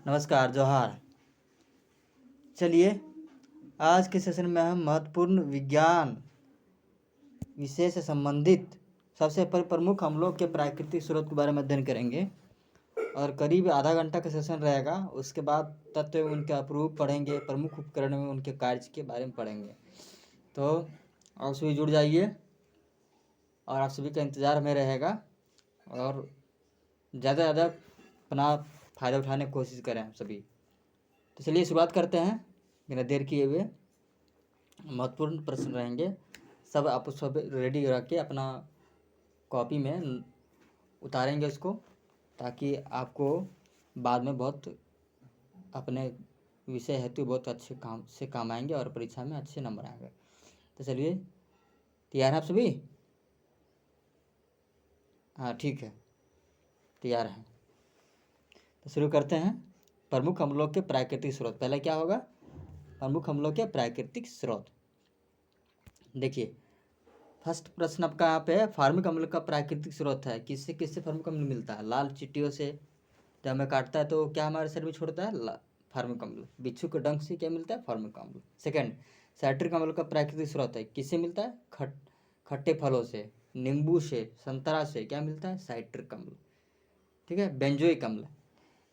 नमस्कार, जोहार। चलिए, आज के सेशन में हम महत्वपूर्ण विज्ञान विषय से संबंधित सबसे प्रमुख अम्लों के प्राकृतिक स्रोत के बारे में अध्ययन करेंगे और करीब आधा घंटा का सेशन रहेगा। उसके बाद तत्व एवं उनके अपरूप पढ़ेंगे, प्रमुख उपकरण में उनके कार्य के बारे में पढ़ेंगे। तो आप सभी जुड़ जाइए और आप सभी का इंतज़ार हमें रहेगा और ज़्यादा से ज़्यादा अपना फ़ायदा उठाने की कोशिश करें हम सभी। तो चलिए शुरुआत करते हैं बिना देर किए हुए। महत्वपूर्ण प्रश्न रहेंगे, सब आप सब रेडी रख के अपना कॉपी में उतारेंगे उसको, ताकि आपको बाद में बहुत अपने विषय हेतु बहुत अच्छे काम से काम आएंगे और परीक्षा में अच्छे नंबर आएंगे। तो चलिए, तैयार हैं आप सभी? हाँ ठीक है, तैयार हैं। तो शुरू करते हैं। प्रमुख अम्लों के प्राकृतिक स्रोत। पहले क्या होगा? प्रमुख अम्लों के प्राकृतिक स्रोत। देखिए, फर्स्ट प्रश्न आपका यहाँ पे है, फार्मिक अम्ल का प्राकृतिक स्रोत है। किससे किससे फार्मिक अम्ल मिलता है? लाल चींटियों से। जब हमें काटता है तो क्या हमारे शरीर में छोड़ता है? फार्मिक अम्ल। बिच्छू के डंक से क्या मिलता है? फार्मिक अम्ल। सेकंड, साइट्रिक अम्ल का प्राकृतिक स्रोत है। किससे मिलता है? खट्टे फलों से, नींबू से, संतरा से क्या मिलता है? साइट्रिक अम्ल। ठीक है। बेंजोइक अम्ल।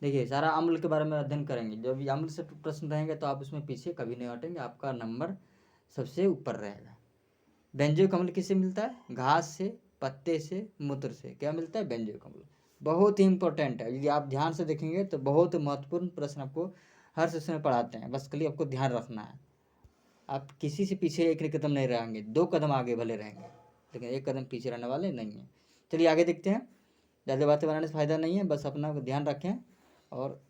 देखिए, सारा अम्ल के बारे में अध्ययन करेंगे। जब भी अम्ल से प्रश्न रहेंगे तो आप उसमें पीछे कभी नहीं हटेंगे, आपका नंबर सबसे ऊपर रहेगा। बेंजोइक अम्ल किससे मिलता है? घास से, पत्ते से, मूत्र से क्या मिलता है? बेंजोइक अम्ल। बहुत ही इंपॉर्टेंट है, यदि आप ध्यान से देखेंगे तो बहुत महत्वपूर्ण प्रश्न आपको हर सेशन में पढ़ाते हैं। बस खाली आपको ध्यान रखना है, आप किसी से पीछे एक कदम नहीं रहेंगे, 2 कदम आगे भले रहेंगे, लेकिन 1 कदम पीछे रहने वाले नहीं हैं। चलिए आगे देखते हैं। ज़्यादा बातें बनाने से फ़ायदा नहीं है, बस अपना ध्यान रखें। और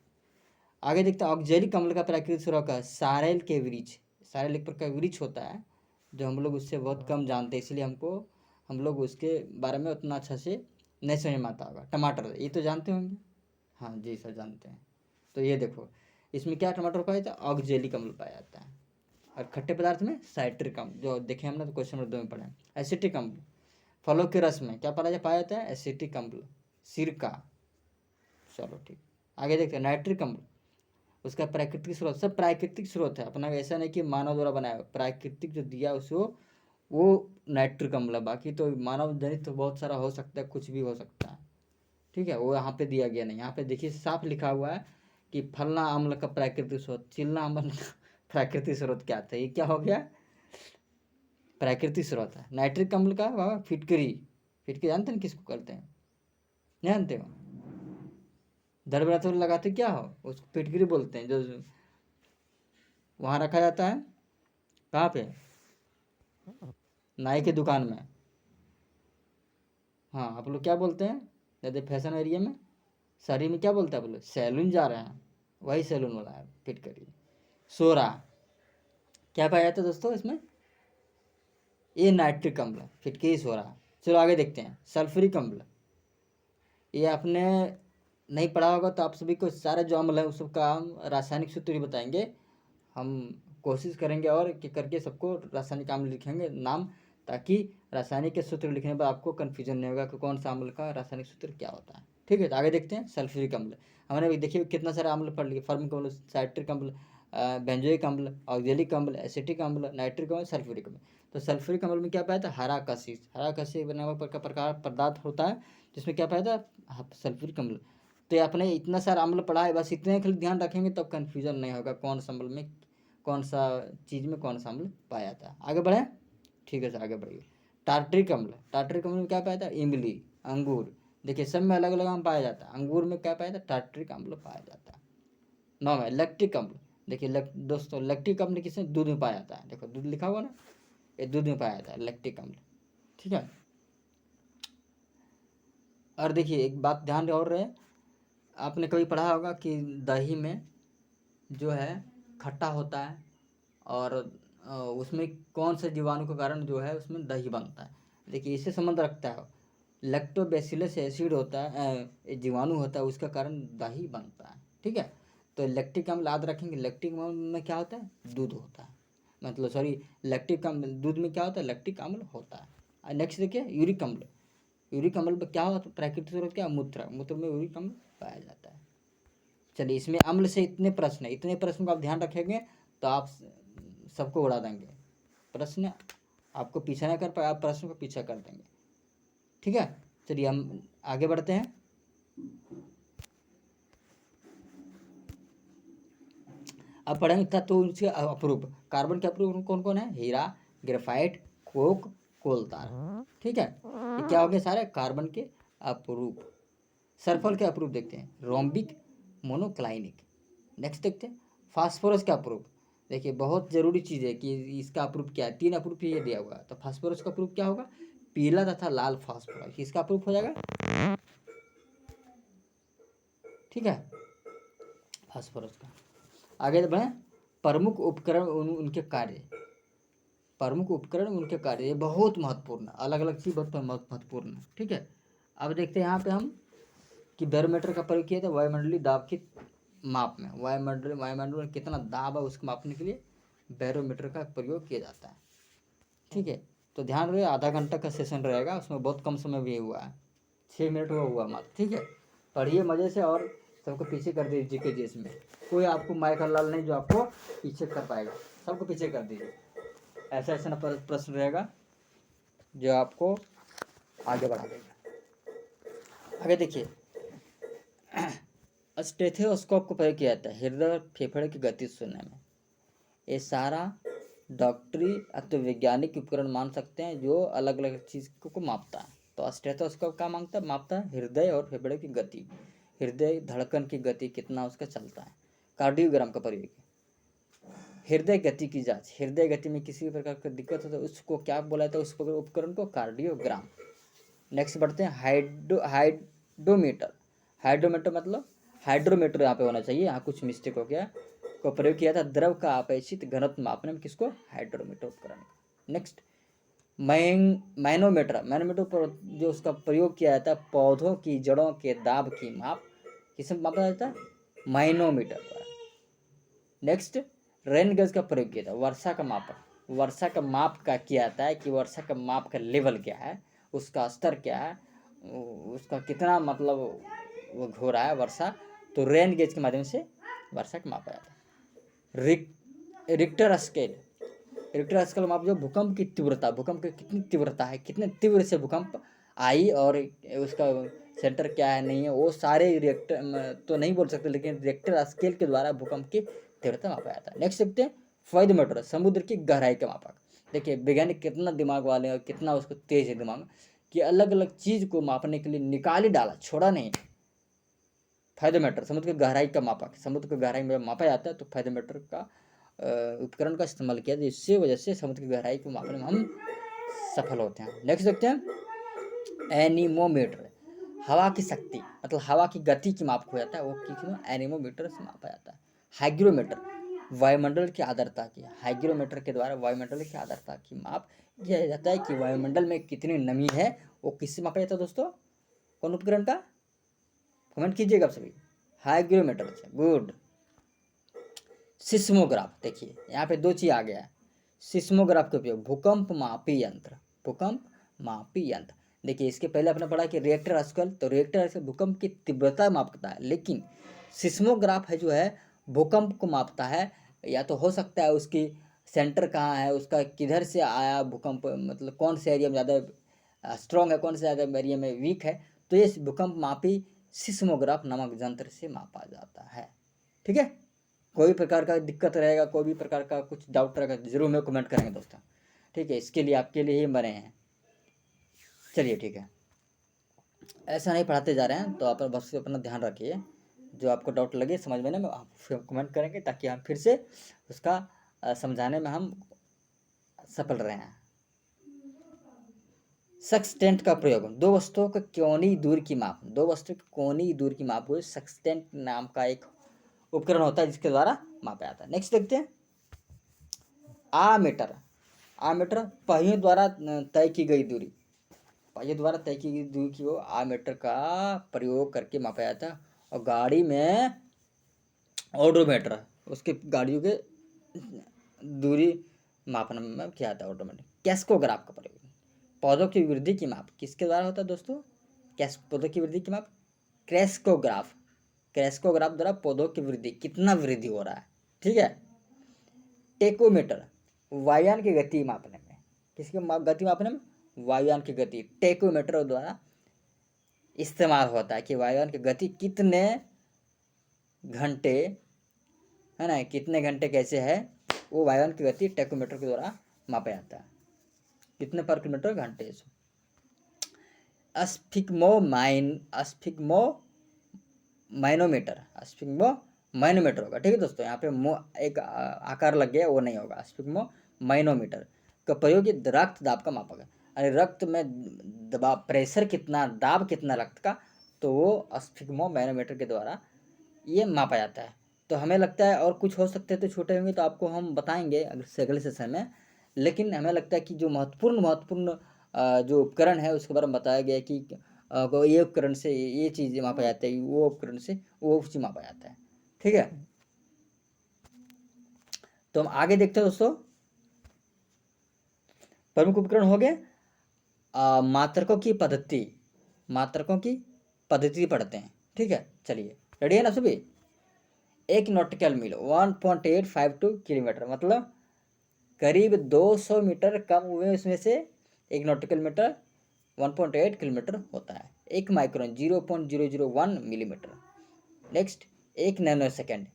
आगे देखते हैं, ऑक्जेलिक अम्ल का प्राकृतिक स्रोत है। सारेल के वृक्ष। सारेल एक प्रकार का वृक्ष होता है जो हम लोग उससे बहुत कम जानते हैं, इसलिए हम लोग उसके बारे में उतना अच्छा से नहीं समझ में आता होगा। टमाटर, ये तो जानते होंगे। हाँ जी सर, जानते हैं। तो ये देखो, इसमें क्या टमाटर पाया जाता है? ऑक्जेलिक अम्ल पाया जाता है। और खट्टे पदार्थ में साइट्रिक अम्ल, जो देखे हमने तो क्वेश्चन नंबर 2 में पढ़े। एसिटिक अम्ल, फलों के रस में क्या पाया जाता है? एसिटिक अम्ल, सिरका। चलो ठीक, आगे देखते हैं। नाइट्रिक अम्ल, उसका प्राकृतिक स्रोत, सब प्राकृतिक स्रोत है अपना, ऐसा नहीं कि मानव द्वारा बनाया। प्राकृतिक जो दिया उसको वो नाइट्रिक अम्ल। बाकी तो मानव जनित तो बहुत सारा हो सकता है, कुछ भी हो सकता है। ठीक है, वो यहाँ पे दिया गया नहीं। यहाँ पे देखिए साफ लिखा हुआ है कि फलना अम्ल का प्राकृतिक स्रोत, चिलना अम्ल का प्राकृतिक स्रोत क्या था? ये क्या हो गया? प्राकृतिक स्रोत है। नाइट्रिक अम्ल का बाबा फिटकरी। फिटकरी जानते हैं किसको करते हैं? नहीं जानते हो? दर बरातर लगाते क्या हो? उसको फिटकरी बोलते हैं, जो वहाँ रखा जाता है। कहाँ पे? नाई की दुकान में। हाँ, आप लोग क्या बोलते हैं जैसे फैशन एरिया में? शहरी में क्या बोलते हैं आप लोग? सैलून जा रहे हैं, वही सैलून वाला है फिटकरी। सोरा क्या पाया जाता है दोस्तों इसमें? ये नाइट्रिक अम्ल, फिटकरी सोरा। चलो आगे देखते हैं। सल्फ्यूरिक अम्ल, ये आपने नहीं पढ़ा होगा तो आप सभी को सारे जो अम्ल है उस सबका हम रासायनिक सूत्र ही बताएंगे। हम कोशिश करेंगे और कि करके सबको रासायनिक अम्ल लिखेंगे नाम, ताकि रासायनिक के सूत्र लिखने पर आपको कन्फ्यूजन नहीं होगा कि कौन सा अम्ल का रासायनिक सूत्र क्या होता है। ठीक है, तो आगे देखते हैं। सल्फ्यूरिक अम्ल, हमने देखिए कितना सारा अम्ल पढ़ लिया। फार्मिक अम्ल, साइट्रिक अम्ल, बेंजोइक अम्ल, ऑक्जेलिक अम्ल, एसिटिक अम्ल, नाइट्रिक अम्ल, सल्फ्यूरिक अम्ल। तो सल्फ्यूरिक अम्ल में क्या पाया था? हरा कशिश। हरा कशिश बना हुआ प्रकार पदार्थ होता है जिसमें क्या पाया था? सल्फ्यूरिक अम्ल। तो ये आपने इतना सारा अम्ल पढ़ा है, बस इतने खाली ध्यान रखेंगे तब कन्फ्यूजन नहीं होगा कौन सा अम्ल में, कौन सा चीज़ में कौन सा अम्ल पाया जाता है। आगे बढ़े? ठीक है सर, आगे बढ़िए। टार्ट्रिक अम्ल, टार्ट्रिक अम्ल में क्या पाया था? इमली, अंगूर। देखिए सब में अलग अलग अम्ल पाया जाता है। अंगूर में क्या पाया था? टार्ट्रिक अम्ल पाया जाता है। 9 में लैक्टिक अम्ल। देखिए दोस्तों, लैक्टिक अम्ल किसमें? दूध में पाया जाता है। देखो दूध लिखा हुआ ना, ये दूध में पाया जाता है लैक्टिक अम्ल। ठीक है। और देखिए एक बात ध्यान और रहे, आपने कभी पढ़ा होगा कि दही में जो है खट्टा होता है, और उसमें कौन से जीवाणु के कारण जो है उसमें दही बनता है? देखिए इससे संबंध रखता है। लैक्टोबैसिलस एसिड होता है, एक जीवाणु होता है, उसका कारण दही बनता है। ठीक है। तो लैक्टिक अम्ल याद रखेंगे। लैक्टिक अम्ल में क्या होता है? दूध होता है, मतलब सॉरी, लैक्टिक अम्ल दूध में क्या होता है? लैक्टिक अम्ल होता है। नेक्स्ट देखिए, यूरिक अम्ल। यूरिक अम्ल में क्या होता है? प्राकृतिक स्रोत क्या? मूत्र। मूत्र में यूरिक अम्ल पाया जाता है। चलिए, इसमें अम्ल से इतने प्रश्न है, इतने प्रश्न को आप ध्यान रखेंगे तो आप सबको उड़ा देंगे। प्रश्न आपको पीछा नहीं कर पाए, आप प्रश्न को पीछा कर देंगे। ठीक है, चलिए हम आगे बढ़ते हैं। अब पढ़ेंगे तत्व उनसे अपरूप। कार्बन के अपरूप कौन कौन है? हीरा, ग्रेफाइट, कोक, कोलतार। ठीक है, ये क्या हो गए सारे कार्बन के अपरूप। सल्फर के अपरूप देखते हैं, रोम्बिक, मोनोक्लाइनिक। नेक्स्ट देखते हैं फास्फोरस का अपरूप। देखिए बहुत जरूरी चीज़ है कि इसका अपरूप क्या है, 3 अपरूप ये दिया हुआ है। तो फास्फोरस का अपरूप क्या होगा? पीला तथा लाल फास्फोरस, इसका अपरूप हो जाएगा। ठीक है, फास्फोरस का। आगे बढ़ें, प्रमुख उपकरण उनके कार्य। प्रमुख उपकरण उनके कार्य, ये बहुत महत्वपूर्ण, अलग अलग चीज़ बहुत महत्वपूर्ण है। ठीक है, अब देखते हैं यहाँ पे हम कि बैरोमीटर का प्रयोग किया था वायुमंडलीय दाब की माप में। वायुमंडल में कितना दाब है उसको मापने के लिए बैरोमीटर का प्रयोग किया जाता है। ठीक है, तो ध्यान रहे, आधा घंटा का सेशन रहेगा, उसमें बहुत कम समय भी हुआ है, 6 मिनट हुआ मात्र। ठीक है, पढ़िए मज़े से और सबको पीछे कर दीजिए के जीएस में। कोई आपको माइक लाल नहीं जो आपको पीछे कर पाएगा, सबको पीछे कर दीजिए। ऐसा ऐसा प्रश्न रहेगा जो आपको आगे बढ़ा देगा। आगे देखिए, स्टेथोस्कोप को प्रयोग किया जाता है हृदय और फेफड़े की गति सुनने में। ये सारा डॉक्टरी अथवा वैज्ञानिक उपकरण मान सकते हैं जो अलग अलग चीज़ को मापता है। तो स्टेथोस्कोप क्या मापता है? हृदय और फेफड़े की गति, हृदय धड़कन की गति कितना उसका चलता है। कार्डियोग्राम का प्रयोग, हृदय गति की जांच। हृदय गति में किसी भी प्रकार की दिक्कत हो तो उसको क्या बोला जाता है? उस उपकरण को कार्डियोग्राम। नेक्स्ट बढ़ते हैं हाइड्रोमीटर। हाइड्रोमीटर मतलब हाइड्रोमीटर यहाँ पे होना चाहिए, यहाँ कुछ मिस्टेक हो गया, को प्रयोग किया था द्रव का अपेक्षित घनत्व मापने में। किसको? हाइड्रोमीटर उपकरण। Next manometer. मैनोमीटर पर जो उसका प्रयोग किया जाता है पौधों की जड़ों के दाब की माप, किसमें मापा जाता है? मैनोमीटर द्वारा। नेक्स्ट रेन गेज का प्रयोग किया था वर्षा का मापक। वर्षा का माप का किया जाता है कि वर्षा का माप का लेवल क्या है, उसका स्तर क्या है, उसका कितना मतलब वो हो रहा है वर्षा, तो रेन गेज के माध्यम से वर्षा का मापा जाता है। Richter scale. रिक्टर स्केल माप जो भूकंप की तीव्रता, भूकंप की कितनी तीव्रता है, कितने तीव्र से भूकंप आई और उसका सेंटर क्या है नहीं है, वो सारे रिएक्टर तो नहीं बोल सकते, लेकिन रिक्टर स्केल के द्वारा भूकंप की तीव्रता मापा जाता है। नेक्स्ट देखते हैं फेथोमीटर, समुद्र की गहराई का मापक। देखिए वैज्ञानिक कितना दिमाग वाले और कितना उसको तेज है दिमाग कि अलग अलग चीज को मापने के लिए निकाल ही डाला, छोड़ा नहीं। फेथोमीटर समुद्र की गहराई का मापक, समुद्र की गहराई में मापा जाता है तो फेथोमीटर का उपकरण का इस्तेमाल किया, जिससे वजह से समुद्र की गहराई को मापने में हम सफल होते हैं। नेक्स्ट देखते हैं एनीमोमीटर, हवा की शक्ति मतलब हवा की गति की माप हो जाता है, वो किसी एनीमोमीटर से मापा जाता है। हाइग्रोमीटर वायुमंडल की आर्द्रता की, हाइग्रोमीटर के द्वारा वायुमंडल की आर्द्रता की माप किया जाता है कि वायुमंडल में कितनी नमी है, वो किससे मापा जाता है दोस्तों? कौन उपकरण का? कमेंट कीजिएगा आप सभी। हाइग्रोमीटर से, गुड। सिस्मोग्राफ, देखिए यहाँ पे 2 चीज आ गया है। सिस्मोग्राफ का उपयोग भूकंप मापी यंत्र, भूकंप मापी यंत्र। देखिए इसके पहले आपने पढ़ा कि रिएक्टर स्केल, तो रिएक्टर से भूकंप की तीव्रता मापता है, लेकिन सिस्मोग्राफ है जो है भूकंप को मापता है। या तो हो सकता है उसकी सेंटर कहाँ है, उसका किधर से आया भूकंप, मतलब कौन से एरिया में ज़्यादा स्ट्रॉन्ग है, कौन से ज़्यादा एरिया में वीक है, तो ये भूकंप मापी सिस्मोग्राफ नामक यंत्र से मापा जाता है। ठीक है, कोई प्रकार का दिक्कत रहेगा, कोई भी प्रकार का कुछ डाउट रहेगा जरूर में कमेंट करेंगे दोस्तों। ठीक है, इसके लिए आपके लिए ही बने हैं। चलिए ठीक है, ऐसा नहीं पढ़ाते जा रहे हैं तो आप बस अपना ध्यान रखिए, जो आपको डाउट लगे समझ में ना आप फिर कमेंट करेंगे ताकि हम फिर से उसका समझाने में हम सफल रहे हैं। सक्सटेंट का प्रयोग, 2 वस्तुओं का कोणीय दूरी की माप, 2 वस्तुओं की कोणीय दूरी की माप हुई सक्सटेंट नाम का एक उपकरण होता है जिसके द्वारा मापा जाता है। नेक्स्ट देखते हैं आमीटर। आमीटर पहियों द्वारा तय की गई दूरी, पहियों द्वारा तय की गई दूरी की वो आमीटर का प्रयोग करके मापा जाता है। और गाड़ी में ओडोमीटर, उसके गाड़ियों के दूरी मापने में क्या आता है ऑटोमेटिक। कैस्कोग्राफ का प्रयोग, पौधों की वृद्धि की माप किसके द्वारा होता है दोस्तों? पौधों की वृद्धि की माप क्रेस्कोग्राफ, क्रेस्कोग्राफ द्वारा पौधों की वृद्धि, कितना वृद्धि हो रहा है, ठीक है। टेकोमीटर, वायुयान की गति मापने में, किसकी गति मापने में, वायुयान की गति, टेकोमीटर द्वारा इस्तेमाल होता है कि वायुयान की गति कितने घंटे है ना, कितने घंटे कैसे है, वो वायुयान की गति टेकोमीटर के द्वारा मापा जाता है, कितने पर किलोमीटर घंटे। स्फिग्मो मैनोमीटर होगा, ठीक है दोस्तों। यहाँ पे एक आकार लग गया, वो नहीं होगा, स्फिग्मो मैनोमीटर का प्रयोग रक्त दाब का मापक है। अरे रक्त में दबाव, प्रेशर कितना, दाब कितना रक्त का, तो वो स्फिग्मो मैनोमीटर के द्वारा ये मापा जाता है। तो हमें लगता है और कुछ हो सकते हैं, तो छोटे होंगे तो आपको हम बताएंगे अगले सेशन में, लेकिन हमें लगता है कि जो महत्वपूर्ण जो उपकरण है उसके बारे में बताया गया कि ये उपकरण से ये चीज़ मापा जाता है, वो उपकरण से वो चीज़ मापा जाता है, ठीक है। तो हम आगे देखते हैं दोस्तों, प्रमुख उपकरण हो गए। मात्रकों की पद्धति पढ़ते हैं, ठीक है। चलिए रेडी है ना सभी। एक नॉटिकल मील 1.852 किलोमीटर, मतलब करीब 200 मीटर कम हुए, उसमें से एक नॉटिकल मीटर 1.8 किलोमीटर होता है। एक माइक्रोन 0.001 मिलीमीटर। नेक्स्ट, एक नैनो सेकेंड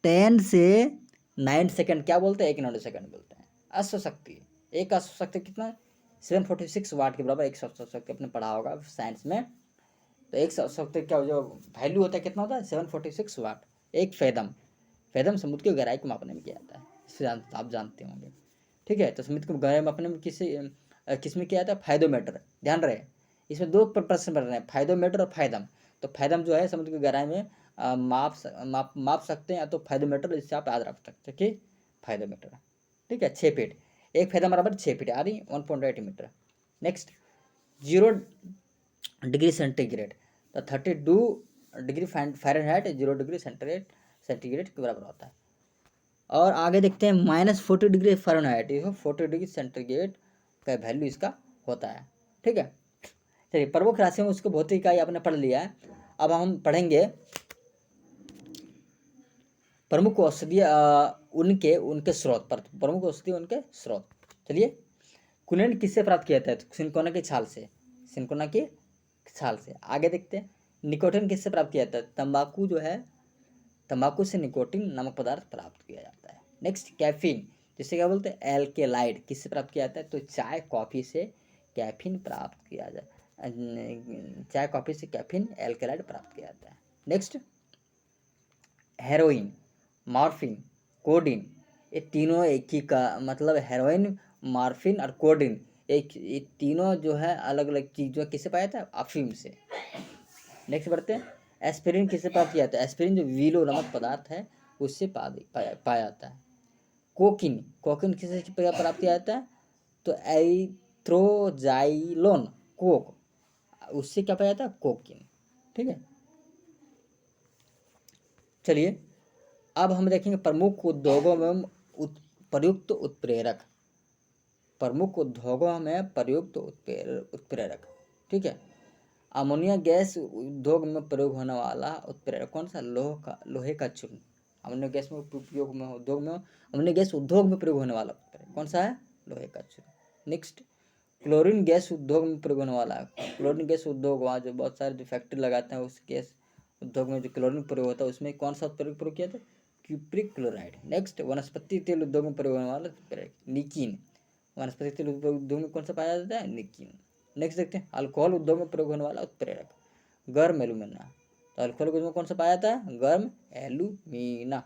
10 से 9 सेकेंड क्या बोलते हैं, एक नैनो सेकेंड बोलते हैं। अश्वशक्ति, एक अश्वशक्ति कितना, 746 वाट के बराबर एक अश्वशक्ति, आपने पढ़ा होगा साइंस में। तो एक अश्वशक्ति का जो वैल्यू होता है कितना होता है, 746 वाट। एक फेदम समुद्र की गहराई को मापने में किया जाता है, इससे आप जानते होंगे, ठीक है। तो समुद्र की गहराई मापने में किस में किया जाता है, फायदोमीटर। ध्यान रहे, इसमें दो प्रश्न बन रहे हैं, फायदोमीटर और फायदम। तो फायदम जो है समुद्र की गहराई में माप सकते हैं, या तो फायदोमीटर, इससे आप याद रख सकते हैं कि फायदोमीटर, ठीक है। 6 फीट, एक फायदा बराबर 6 फीट, यानी 1.8 मीटर। नेक्स्ट, 0 डिग्री सेंटीग्रेड, तो 32 डिग्री फ़ारेनहाइट 0 डिग्री सेंटीग्रेड के बराबर होता है। और आगे देखते हैं -40 डिग्री फ़ारेनहाइट, ये 40 डिग्री सेंटीग्रेड का वैल्यू इसका होता है, ठीक है। चलिए, प्रमुख राशियों में उसको भौतिक इकाई आपने पढ़ लिया है। अब हम पढ़ेंगे प्रमुख औषधीय उनके स्रोत पर, प्रमुख औषधीय उनके स्रोत। चलिए, कुनेन किससे प्राप्त किया जाता है, सिनकोना की छाल से, सिनकोना की छाल से। आगे देखते हैं, निकोटिन किससे प्राप्त किया जाता है, तंबाकू जो है, तंबाकू से निकोटिन नामक पदार्थ प्राप्त किया जाता है। नेक्स्ट, कैफीन, जिसे क्या बोलते हैं, एल्केलाइड, किससे प्राप्त किया जाता है, तो चाय कॉफ़ी से कैफीन प्राप्त किया जाता है, चाय कॉफ़ी से कैफीन एल्केलाइड प्राप्त किया जाता है। नेक्स्ट, हेरोइन, मॉर्फिन, कोडीन, ये तीनों एक ही का मतलब, हेरोइन, मॉर्फिन और कोडीन, ये तीनों जो है अलग अलग चीज़ों किससे पाया जाता है, अफीम से। नेक्स्ट बढ़ते हैं, एस्पिरिन किससे प्राप्त किया जाता है, एस्पिरिन जो विलो नामक पदार्थ है उससे पाया जाता है। कोकिन किससे प्राप्त किया जाता है, तो एरिथ्रोजाइलोन, कोक, उससे क्या पाया जाता है, कोकिन, ठीक है। चलिए, अब हम देखेंगे प्रमुख उद्योगों में प्रयुक्त उत्प्रेरक, प्रमुख उद्योगों में प्रयुक्त उत्प्रेरक, ठीक है। अमोनिया गैस उद्योग में प्रयोग होने वाला उत्प्रेरक कौन सा, लोहे का चूर्ण। अमोनिया गैस में उपयोग में अमोनिया गैस उद्योग में प्रयोग होने वाला उत्प्रेरक कौन सा है, लोहे का चूर्ण। नेक्स्ट, क्लोरीन गैस उद्योग में प्रयोग होने वाला है, क्लोरीन गैस उद्योग, वहाँ जो बहुत सारे जो फैक्ट्री लगाते हैं उस गैस उद्योग में जो क्लोरीन प्रयोग होता है, उसमें कौन सा प्रयोग किया था, क्यूप्रिक क्लोराइड। नेक्स्ट, वनस्पति तेल उद्योग में प्रयोग होने वाला उत्प्रेरक निकीन, वनस्पति तेल उद्योग में कौन सा पाया जाता है, निकीन। नेक्स्ट देखते हैं, अल्कोहल उद्योग में प्रयोग होने वाला उत्प्रेरक गर्म एलुमिना, तो अल्कोहल उद्योग में कौन सा पाया जाता है, गर्म एलुमिना।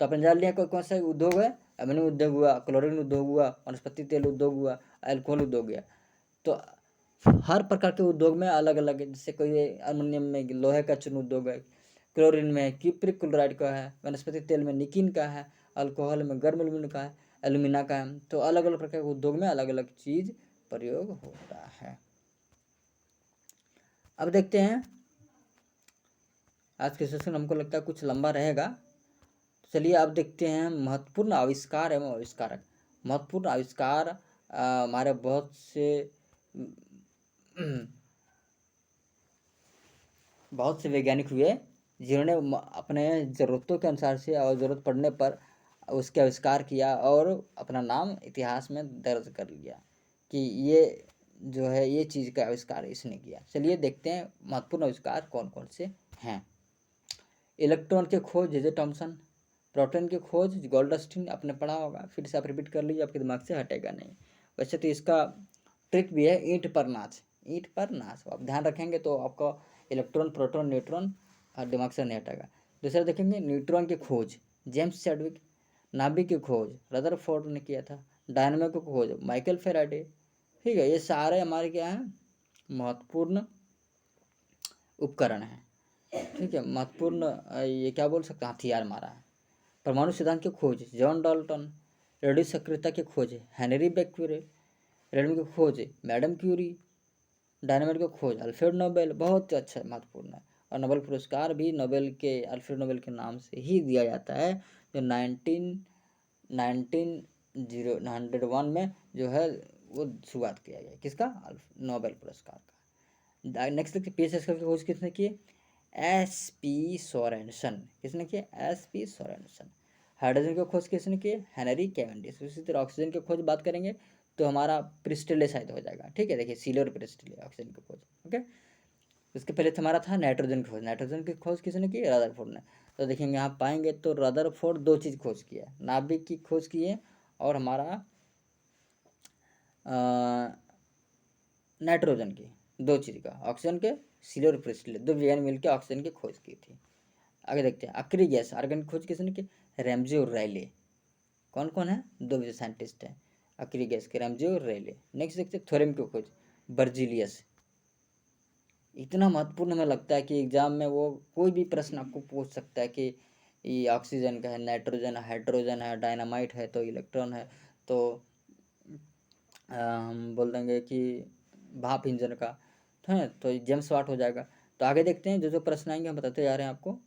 तो अपन जान लिया कौन सा उद्योग है, अमोनियम उद्योग हुआ, क्लोरीन उद्योग हुआ, वनस्पति तेल उद्योग हुआ, अल्कोहल उद्योग हुआ। तो हर प्रकार के उद्योग में अलग अलग है, जैसे कोई अमोनियम में लोहे का चूर्ण उद्योग है, क्लोरीन में क्यूप्रिक क्लोराइड का है, वनस्पति तेल में निकिन का है, अल्कोहल में गर्म एलुमिना का है, एलुमिना का है। तो अलग अलग प्रकार के उद्योग में अलग अलग चीज प्रयोग होता है। अब देखते हैं, आज के सेशन हमको लगता है कुछ लंबा रहेगा, चलिए अब देखते हैं महत्वपूर्ण आविष्कार एवं आविष्कारक। महत्वपूर्ण आविष्कार हमारे बहुत से बहुत से वैज्ञानिक हुए जिन्होंने अपने ज़रूरतों के अनुसार से और ज़रूरत पड़ने पर उसके आविष्कार किया और अपना नाम इतिहास में दर्ज कर लिया कि ये जो है ये चीज़ का आविष्कार इसने किया। चलिए देखते हैं महत्वपूर्ण आविष्कार कौन कौन से हैं। इलेक्ट्रॉन की खोज जे थॉमसन, प्रोटॉन की खोज गोल्डस्टीन, आपने पढ़ा होगा, फिर से आप रिपीट कर लीजिए, आपके दिमाग से हटेगा नहीं। वैसे तो इसका ट्रिक भी है, ईंट पर नाच, ईंट पर नाच, आप ध्यान रखेंगे तो आपका इलेक्ट्रॉन प्रोटॉन न्यूट्रॉन दिमाग से नहीं हटेगा। दूसरा देखेंगे न्यूट्रॉन की खोज जेम्स चैडविक, नाभिक की खोज रदरफोर्ड ने किया था, डायनामो की खोज माइकल फेराडे। ठीक है, ये सारे हमारे क्या हैं, महत्वपूर्ण उपकरण हैं। ठीक है, महत्वपूर्ण ये क्या बोल सकते हैं, हथियार मारा है। परमाणु सिद्धांत की खोज जॉन डाल्टन, रेडियो सक्रियता की खोज हेनरी बेक्वेरेल, रेडियो की खोज मैडम क्यूरी, डायनामाइट की खोज अल्फ्रेड नोबेल। बहुत अच्छा महत्वपूर्ण है। और नोबेल पुरस्कार भी नोबेल के अल्फ्रेड नोबेल के नाम से ही दिया जाता है, जो 1901 में जो है वो शुरुआत किया गया, किसका, नोबेल पुरस्कार का। नेक्स्ट देखिए पीएच की खोज किसने की, एस.पी. सोरेनसन। किसने किया, एस.पी. सोरेनसन। हाइड्रोजन की खोज किसने की, हेनरी कैवेंडिश। उसी तरह ऑक्सीजन की खोज बात करेंगे तो हमारा प्रिस्टले शायद हो जाएगा। ठीक है, देखिए सीलर प्रिस्टले ऑक्सीजन की खोज। ओके, उसके पहले हमारा था नाइट्रोजन की खोज। नाइट्रोजन की खोज किसने की, रदरफोर्ड ने। तो देखेंगे यहाँ पाएंगे तो रदरफोर्ड दो चीज़ खोज की है, नाभिक की खोज की है और हमारा नाइट्रोजन की, दो चीज़ का, ऑक्सीजन के सीलर प्रिस्टले, दो वैज्ञानिक मिलकर ऑक्सीजन की खोज की थी। आगे देखते हैं आखिरी गैस आर्गन की खोज किसने की, रैमजे और रैले। कौन कौन है, दो साइंटिस्ट हैं आखिरी गैस के, रैमजे और रैले। नेक्स्ट देखते हैं थ्योरम की खोज बर्जीलियस। इतना महत्वपूर्ण हमें लगता है कि एग्जाम में वो कोई भी प्रश्न आपको पूछ सकता है कि ये ऑक्सीजन का है, नाइट्रोजन है, हाइड्रोजन है, डायनामाइट है तो इलेक्ट्रॉन है, तो हम बोल देंगे कि भाप इंजन का है तो जेम्स वाट हो जाएगा। तो आगे देखते हैं जो जो प्रश्न आएंगे हम बताते जा रहे हैं आपको,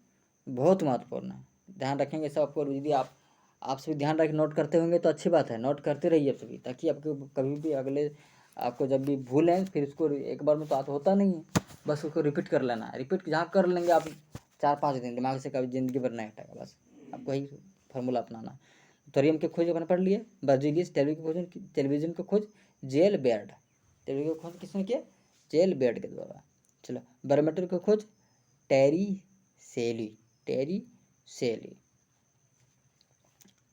बहुत महत्वपूर्ण है, ध्यान रखेंगे सब। आपको यदि आप सभी ध्यान रख नोट करते होंगे तो अच्छी बात है, नोट करते रहिए सभी, ताकि आपको कभी भी अगले आपको जब भी भूलें फिर उसको एक बार में तो होता नहीं है, बस उसको रिपीट कर लेना है। रिपीट जहाँ कर लेंगे आप 4-5 दिन, दिमाग से कभी ज़िंदगी भर नहीं हटेगा। बस आपको यही फार्मूला अपनाना है। थोरियम की खोज अपन पढ़ लिए, बर्जीलियस, टेलीविजन की खोज जेल बेयर्ड, टेलीविजन की खोज किसने किया, जेल बेयर्ड के द्वारा। चलो बैरोमीटर की खोज टेरी सेली, टेरी सेली।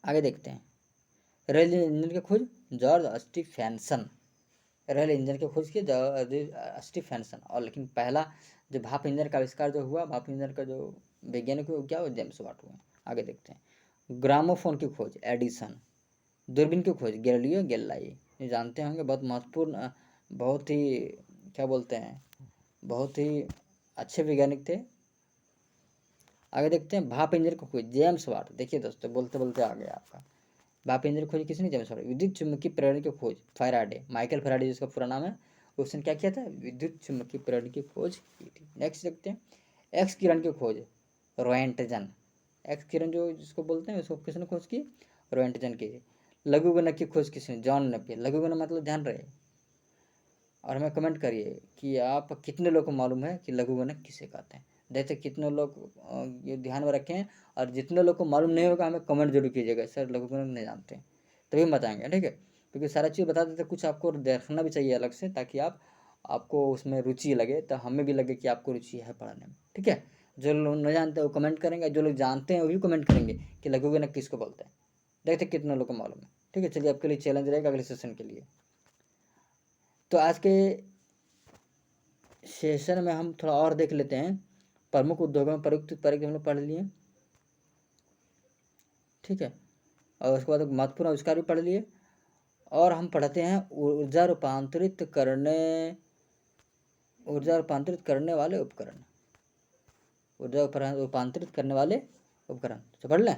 आगे देखते हैं रेल इंजन की खोज जॉर्ज स्टीफेंसन, रेल इंजन की खोज की जॉर्ज स्टीफेंसन। और लेकिन पहला जो भाप इंजन का आविष्कार जो हुआ, भाप इंजन का जो वैज्ञानिक हुआ क्या, वो जेम्स वाट हुआ। आगे देखते हैं ग्रामोफोन की खोज एडिसन, दूरबीन की खोज गैलीलियो गैलीलाई। ये जानते होंगे, बहुत महत्वपूर्ण, बहुत ही क्या बोलते हैं, बहुत ही अच्छे वैज्ञानिक थे। आगे देखते हैं भाप इंजन की खोज जेम्स वाट। देखिए दोस्तों बोलते बोलते आ गया आपका, भाप इंजन की खोज किसने, जेम्स वाट। विद्युत चुम्बकीय प्रेरण की खोज फैराडे, माइकल फैराडे जिसका पूरा नाम है, उसने क्या किया था, विद्युत चुम्बकीय प्रेरण की खोज की थी। नेक्स्ट देखते हैं एक्स किरण की खोज रोएंटजन, एक्स किरण जो जिसको बोलते हैं उसको किसने खोज की, रोएंटजन की। लघुगणक की खोज किसने, जॉन नेपियर। लघुगणक मतलब ध्यान रहे, और हमें कमेंट करिए कि आप कितने लोग को मालूम है कि लघुगणक किसे कहते हैं। देखते कितने लोग ये ध्यान में रखें, और जितने लोग को मालूम नहीं होगा हमें कमेंट जरूर कीजिएगा, सर लघुगणक नहीं जानते हैं, तभी हम बताएंगे। ठीक है, क्योंकि सारा चीज़ बता देते, कुछ आपको देखना भी चाहिए अलग से, ताकि आपको उसमें रुचि लगे, तो हमें भी लगे कि आपको रुचि है पढ़ने में। ठीक है, जो लोग नहीं जानते वो कमेंट करेंगे, जो लोग जानते हैं वो भी कमेंट करेंगे कि लघुगणक किसको बोलते हैं। देखते कितने लोग को मालूम है। ठीक है, चलिए आपके लिए चैलेंज रहेगा अगले सेशन के लिए। तो आज के सेशन में हम थोड़ा और देख लेते हैं, प्रमुख उद्योगों में प्रयुक्त उत्पाद हम लोग पढ़ लिए। ठीक है, और उसके बाद महत्वपूर्ण आविष्कार भी पढ़ लिए, और हम पढ़ते हैं ऊर्जा रूपांतरित करने वाले उपकरण, ऊर्जा रूपांतरित करने वाले उपकरण। तो पढ़ लें,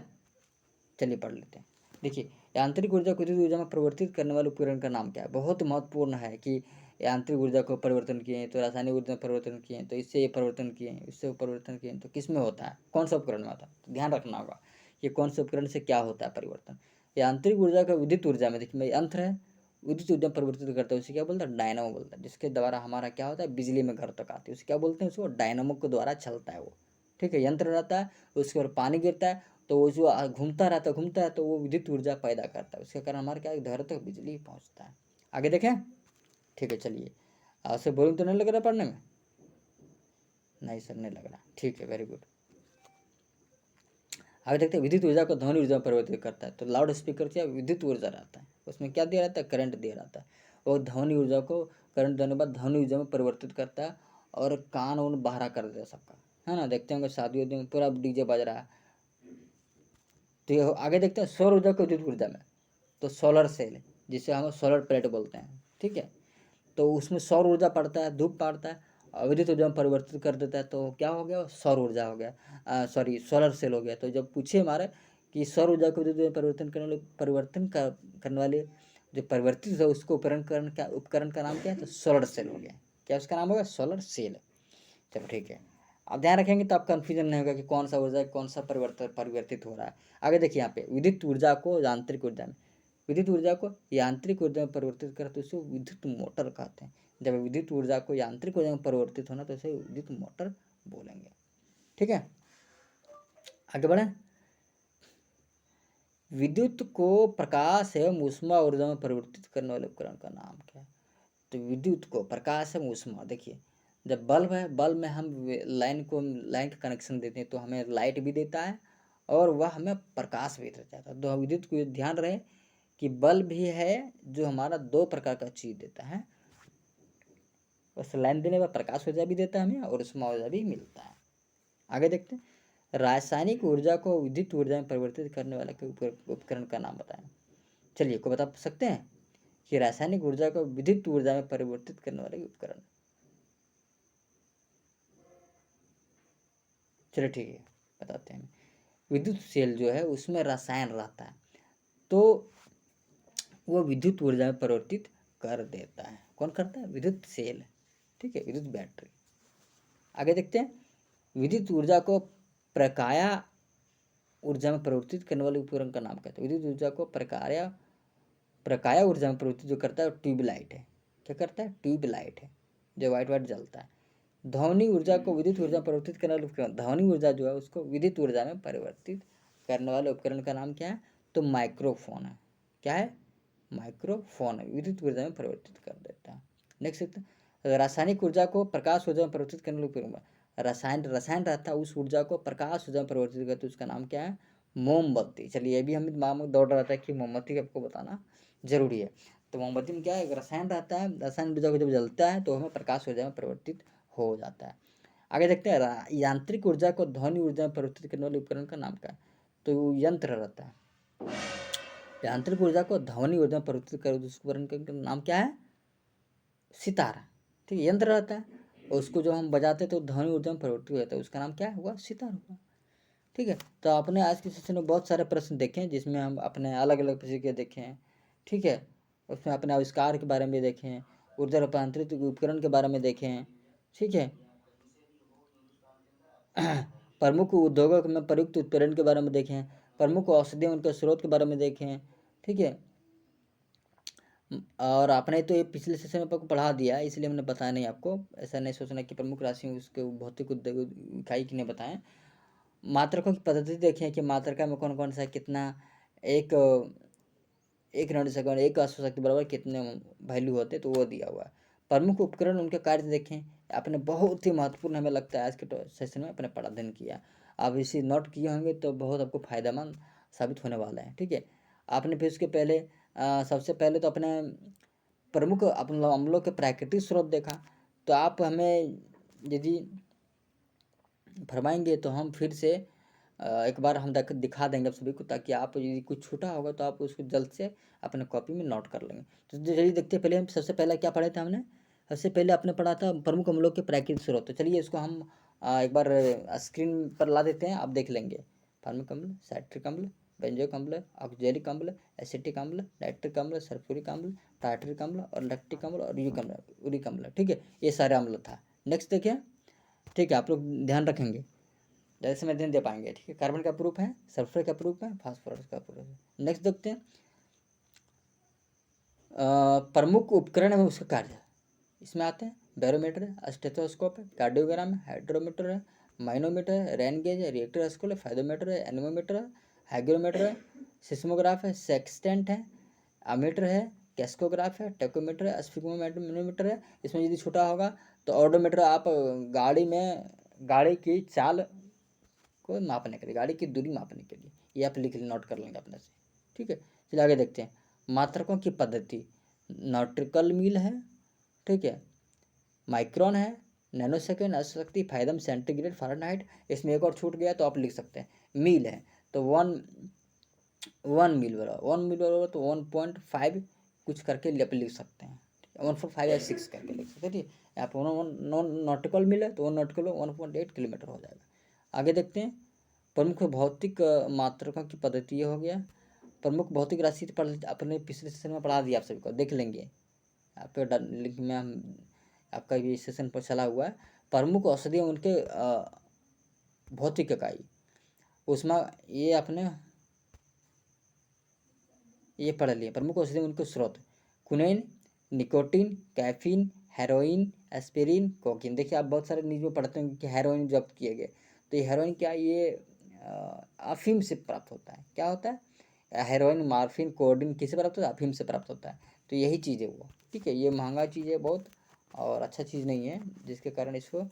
चलिए पढ़ लेते हैं। देखिए यांत्रिक ऊर्जा को विद्युत ऊर्जा में परिवर्तित करने वाले उपकरण का नाम क्या है। बहुत महत्वपूर्ण है कि यांत्रिक ऊर्जा को परिवर्तन किए तो रासायनिक ऊर्जा में परिवर्तन किए तो इससे ये परिवर्तन किए, इससे परिवर्तन किए तो किस में होता है, कौन सा उपकरण में होता है, तो ध्यान रखना होगा ये कौन से उपकरण से क्या होता है परिवर्तन। यांत्रिक ऊर्जा का विद्युत ऊर्जा में देखिए यंत्र है, विद्युत ऊर्जा परिवर्तित करता है उसे क्या बोलता है, डायनामो बोलता है, जिसके द्वारा हमारा क्या होता है, बिजली में घर तक आती है, उसे क्या बोलते हैं, उसको डायनामो के द्वारा चलता है वो। ठीक है, यंत्र रहता है, उसके ऊपर पानी गिरता है तो वो जो घूमता है तो वो विद्युत ऊर्जा पैदा करता है, उसके कारण हमारे क्या घर तक बिजली पहुँचता है। आगे देखें। ठीक है, चलिए। आपसे बोरिंग तो नहीं लग रहा पढ़ने में? नहीं सर, नहीं लग रहा। ठीक है, वेरी गुड। आगे देखते हैं, विद्युत ऊर्जा को ध्वनि ऊर्जा में परिवर्तित करता है। तो लाउड स्पीकर क्या विद्युत ऊर्जा रहता है, उसमें क्या दिया रहता है, करंट दिया रहता है, और ध्वनि ऊर्जा को करंट देने के बाद ध्वनि ऊर्जा में परिवर्तित करता है और कान उन बहरा कर देता है सबका, है ना। देखते होंगे शादी में पूरा डीजे बज रहा है। तो ये आगे देखते हैं सौर ऊर्जा को विद्युत ऊर्जा में। तो सोलर सेल, जिसे हम सोलर प्लेट बोलते हैं, ठीक है, तो उसमें सौर ऊर्जा पड़ता है, धूप पड़ता है और विद्युत ऊर्जा में परिवर्तित कर देता है, तो क्या हो गया, सौर ऊर्जा हो गया, सॉरी सोलर सेल हो गया। तो जब पूछे हमारे कि सौर ऊर्जा को विद्युत में करने वाले जो परिवर्तित है उसको उपकरण का नाम क्या है, तो सोलर सेल हो गया। क्या उसका नाम होगा, सोलर सेल। चलो ठीक है, आप ध्यान रखेंगे तो आप कन्फ्यूजन नहीं होगा कि कौन सा ऊर्जा कौन सा परिवर्तित हो रहा है। आगे देखिए यहाँ पे, विद्युत ऊर्जा को यांत्रिक ऊर्जा में, विद्युत ऊर्जा को यांत्रिक ऊर्जा में परिवर्तित करते तो उसे विद्युत मोटर कहते हैं। जब विद्युत ऊर्जा को यांत्रिक ऊर्जा में परिवर्तित होना तो उसे विद्युत मोटर बोलेंगे। ठीक है, आगे बढ़े। विद्युत को प्रकाश एवं ऊष्मा ऊर्जा में परिवर्तित करने वाले उपकरण का नाम क्या है? तो विद्युत को प्रकाश एवं ऊष्मा, देखिए जब बल्ब है, बल्ब में हम लाइन का कनेक्शन देते हैं तो हमें लाइट भी देता है और वह हमें प्रकाश भी देता है। तो विद्युत को ध्यान रहे कि बल्ब भी है जो हमारा दो प्रकार का चीज़ देता है, उस लाइन देने पर प्रकाश ऊर्जा भी देता है हमें और ऊष्मा ऊर्जा भी मिलता है। आगे देखते हैं, रासायनिक ऊर्जा को विद्युत ऊर्जा में परिवर्तित करने वाले उपकरण का नाम बताएं। चलिए, को बता सकते हैं कि रासायनिक ऊर्जा को विद्युत ऊर्जा में परिवर्तित करने वाले उपकरण। चलिए ठीक है, बताते हैं। विद्युत सेल जो है उसमें रसायन रहता है तो वो विद्युत ऊर्जा में परिवर्तित कर देता है। कौन करता है, विद्युत सेल। ठीक है, विद्युत बैटरी। आगे देखते हैं, विद्युत ऊर्जा को प्रकाया ऊर्जा में परिवर्तित करने वाले उपकरण का नाम कहते हैं। विद्युत ऊर्जा को प्रकाया ऊर्जा में परिवर्तित जो करता है ट्यूबलाइट है। क्या करता है, ट्यूबलाइट है, जो वाइट वाइट जलता है। ध्वनि ऊर्जा को विद्युत ऊर्जा में परिवर्तित करने वाले उपकरण, ध्वनि ऊर्जा जो है उसको विद्युत ऊर्जा में परिवर्तित करने वाले उपकरण का नाम क्या है, तो माइक्रोफोन है। क्या है, माइक्रोफोन है, विद्युत ऊर्जा में परिवर्तित कर देता है। नेक्स्ट, रासायनिक ऊर्जा को प्रकाश ऊर्जा में परिवर्तित करने वाले उपकरण, रसायन रहता है उस ऊर्जा को प्रकाश ऊर्जा में परिवर्तित करते उसका नाम क्या है, मोमबत्ती। चलिए, ये भी हमें दिमाग में दौड़ रहा था कि मोमबत्ती आपको बताना जरूरी है। तो मोमबत्ती में क्या है, रसायन रहता है, रसायन ऊर्जा को जब जलता है तो हमें प्रकाश ऊर्जा में परिवर्तित हो जाता है। आगे देखते हैं, यांत्रिक ऊर्जा को ध्वनि ऊर्जा में परिवर्तित करने वाले उपकरण का नाम क्या है, तो यंत्र रहता है। यांत्रिक ऊर्जा को ध्वनि ऊर्जा में परिवर्तित कर उस उपकरण का नाम क्या है, सितार। ठीक है, यंत्र रहता है और उसको जो हम बजाते हैं तो ध्वनि ऊर्जा में परिवर्तित हो जाता है, उसका नाम क्या हुआ, सितार हुआ। ठीक है, तो आपने आज के सेशन में बहुत सारे प्रश्न देखे हैं जिसमें हम अपने अलग अलग प्रकार के देखे हैं। ठीक है, उसमें अपने आविष्कार के बारे में देखे हैं, ऊर्जा रूपांतरित उपकरण के बारे में देखे हैं। ठीक है, प्रमुख उद्योगों में प्रयुक्त उपकरण के बारे में देखे हैं, प्रमुख औषधियों उनके स्रोत के बारे में देखे हैं। ठीक है, और आपने तो ये पिछले सेशन में आपको पढ़ा दिया है इसलिए हमने बताया नहीं आपको, ऐसा नहीं सोचना कि प्रमुख राशियों उसके भौतिक इकाई की नहीं बताएं। मात्रकों की पद्धति देखें कि मात्रका में कौन कौन सा कितना, एक एक ऋण सेकंड एक अश्वशक्ति बराबर कितने वैल्यू होते तो वो दिया हुआ है। प्रमुख उपकरण उनके कार्य देखें, आपने बहुत ही महत्वपूर्ण हमें लगता है आज के सेशन में अपने अध्ययन किया। आप इसे नोट किए होंगे तो बहुत आपको फायदेमंद साबित होने वाला है। ठीक है, आपने फिर उसके पहले सबसे पहले तो अपने प्रमुख अम्लों के प्राकृतिक स्रोत देखा। तो आप हमें यदि फरमाएंगे तो हम फिर से एक बार हम दिखा देंगे आप सभी को, ताकि आप यदि कुछ छूटा होगा तो आप उसको जल्द से अपने कॉपी में नोट कर लेंगे। तो चलिए देखते हैं, पहले हम सबसे पहला क्या पढ़े थे हमने, सबसे पहले आपने पढ़ा था प्रमुख अम्लों के प्राकृतिक स्रोत। तो चलिए इसको हम एक बार स्क्रीन पर ला देते हैं, आप देख लेंगे। फार्मिक अम्ल, साइट्रिक अम्ल, बेंजोइक अम्ल, ऑक्जेलिक अम्ल, एसिटिक अम्ल, नाइट्रिक अम्ल, सल्फ्यूरिक अम्ल, टार्टरिक अम्ल और लैक्टिक अम्ल और यूरिक अम्ल। ठीक है, ये सारे अम्ल था। नेक्स्ट देखिए, ठीक है, आप लोग ध्यान रखेंगे, जैसे में ध्यान दे पाएंगे। ठीक है, कार्बन का प्रूफ है, सल्फर का प्रूफ है, फास्फोरस का प्रूफ है। नेक्स्ट देखते हैं, प्रमुख उपकरण है उसका कार्य इसमें आते हैं। बैरोमीटर है, स्टेथोस्कोप है, कार्डियोग्राम है, हाइड्रोमीटर है, माइनोमीटर है, रेन गेज है, रिएक्टर स्केल है, फाइदोमीटर है, एनोमीटर है, हाइग्रोमीटर है, सिस्मोग्राफ है, सेक्सटेंट है, अमीटर है, कैस्कोग्राफ है, टेकोमीटर है, स्फिग्मोमीटर है। इसमें यदि छोटा होगा तो ऑडोमीटर, आप गाड़ी की चाल को मापने के लिए, गाड़ी की दूरी मापने के लिए, ये आप नोट कर लेंगे अपने से। ठीक है, चलिए आगे देखते हैं। मात्रकों की पद्धति, नॉट्रिकल मील है, ठीक है, माइक्रोन है, नैनो सेकेंड, अशक्ति, फायदम, सेंटीग्रेड, फ़ारेनहाइट। इसमें एक और छूट गया तो आप लिख सकते हैं। मील है तो वन मील बराबर तो 1.5 कुछ करके लिख सकते हैं। 1.5 या 6 करके लिख सकते हैं। ठीक है, आप नॉटिकल मील है तो 1.8 किलोमीटर हो जाएगा। आगे देखते हैं। प्रमुख भौतिक मात्रकों की पद्धति ये हो गया। प्रमुख भौतिक राशि अपने पिछले सेशन में पढ़ा दिया, आप सभी को देख लेंगे। आपके लिंक में हम आपका भी सेशन पर चला हुआ है। प्रमुख औषधि उनके भौतिक इकाई, उसमें ये आपने ये पढ़ लिए। प्रमुख औषधि उनके स्रोत, कुनैन, nicotine, caffeine, heroin, aspirin, cocaine. देखिए आप बहुत सारे न्यूज में पढ़ते हैं कि हेरोइन जब्त किए गए, तो ये हेरोइन क्या, ये अफीम से प्राप्त होता है। क्या होता है, हेरोइन, मार्फिन, कोडीन किससे प्राप्त होता है, अफीम से प्राप्त होता है। तो यही चीज़ है वो। ठीक है, ये महंगा चीज़ है बहुत और अच्छा चीज़ नहीं है, जिसके कारण इसको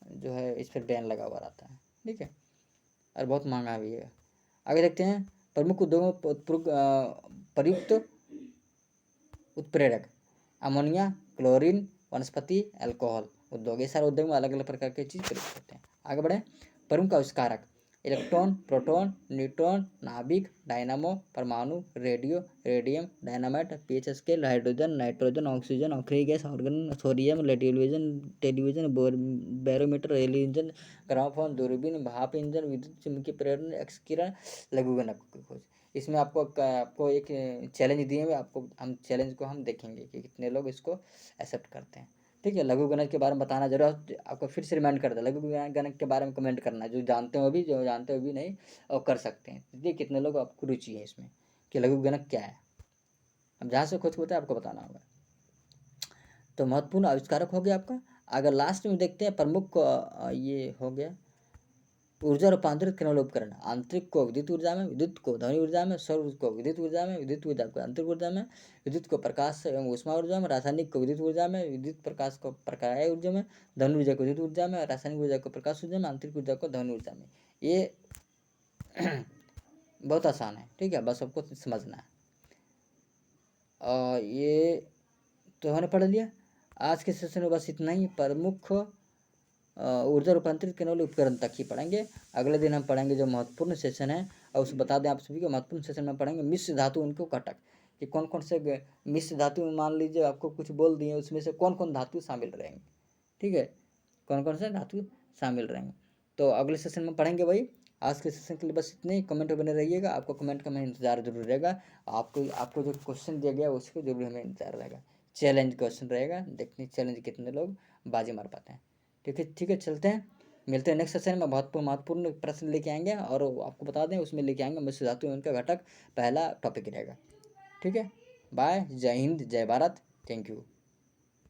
जो है इस पर बैन लगा हुआ रहता है। ठीक है, और बहुत महंगा भी है। आगे देखते हैं। प्रमुख उद्योगों प्रयुक्त उत्प्रेरक, अमोनिया, क्लोरीन, वनस्पति, अल्कोहल उद्योग। ये सारे उद्योग में अलग अलग प्रकार के चीज़ प्रयुक्त होते हैं। आगे बढ़े। प्रमुख आविष्कारक, इलेक्ट्रॉन, प्रोटॉन, न्यूट्रॉन, नाभिक, डायनामो, परमाणु, radio, radium, dynamite, pH scale, hydrogen, nitrogen, oxygen, oxygen gas, organ, sodium, television, barometer, rail engine, gramophone, दूरबीन, भाप इंजन, विद्युत चुम्बकीय प्रेरण, एक्स किरण, लघुगणक की खोज। इसमें आपको एक चैलेंज दिए हुए, आपको हम चैलेंज को हम देखेंगे कि कितने लोग इसको एक्सेप्ट करते हैं। ठीक है, लघु गणक के बारे में बताना जरूर, आपको फिर से रिमाइंड कर दे। लघु गणक के बारे में कमेंट करना, जो जानते हो भी, जो जानते हो भी नहीं और कर सकते हैं। देखिए कितने लोग आपको रुचि है इसमें कि लघु गणक क्या है। अब जहाँ से खोज होता है आपको बताना होगा। तो महत्वपूर्ण आविष्कारक हो गया आपका। अगर लास्ट में देखते हैं प्रमुख, ये हो गया ऊर्जा रूपांतरित करने वाले उपकरण, आंतरिक को विद्युत ऊर्जा में, विद्युत को ध्वनि ऊर्जा में, सौर को विद्युत ऊर्जा में, विद्युत ऊर्जा को आंतरिक ऊर्जा में, विद्युत को प्रकाश एवं ऊष्मा ऊर्जा में, रासायनिक को विद्युत ऊर्जा में, विद्युत प्रकाश को प्रकाश ऊर्जा में, ध्वनि ऊर्जा को विद्युत ऊर्जा में, रासायनिक ऊर्जा को प्रकाश ऊर्जा में, आंतरिक ऊर्जा को ध्वनि ऊर्जा में। ये बहुत आसान है। ठीक है, बस सबको समझना है। ये तो हमने पढ़ लिया। आज के सेशन में बस इतना ही। प्रमुख ऊर्जा रूपांतरित करने वाले उपकरण तक ही पढ़ेंगे। अगले दिन हम पढ़ेंगे जो महत्वपूर्ण सेशन है, और उसे बता दें आप सभी को, महत्वपूर्ण सेशन में पढ़ेंगे मिश्र धातु उनको घटक, कि कौन कौन से मिश्र धातु में मान लीजिए आपको कुछ बोल दिए, उसमें से कौन कौन धातु शामिल रहेंगे। ठीक है, कौन कौन से धातु शामिल रहेंगे, तो अगले सेशन में पढ़ेंगे भाई। आज के सेशन के लिए बस इतने ही। कमेंट बने रहिएगा, आपको कमेंट का हमें इंतजार जरूर रहेगा। आपको जो क्वेश्चन दिया गया उसको जरूर हमें इंतजार रहेगा। चैलेंज क्वेश्चन रहेगा, देखते हैं चैलेंज कितने लोग बाजी मार पाते हैं। ठीक है, चलते हैं, मिलते हैं नेक्स्ट सेशन में। महत्वपूर्ण प्रश्न लेके आएंगे, और आपको बता दें उसमें लेके आएंगे मिश्र धातु उनका घटक, पहला टॉपिक रहेगा। ठीक है, बाय, जय हिंद, जय भारत, थैंक यू।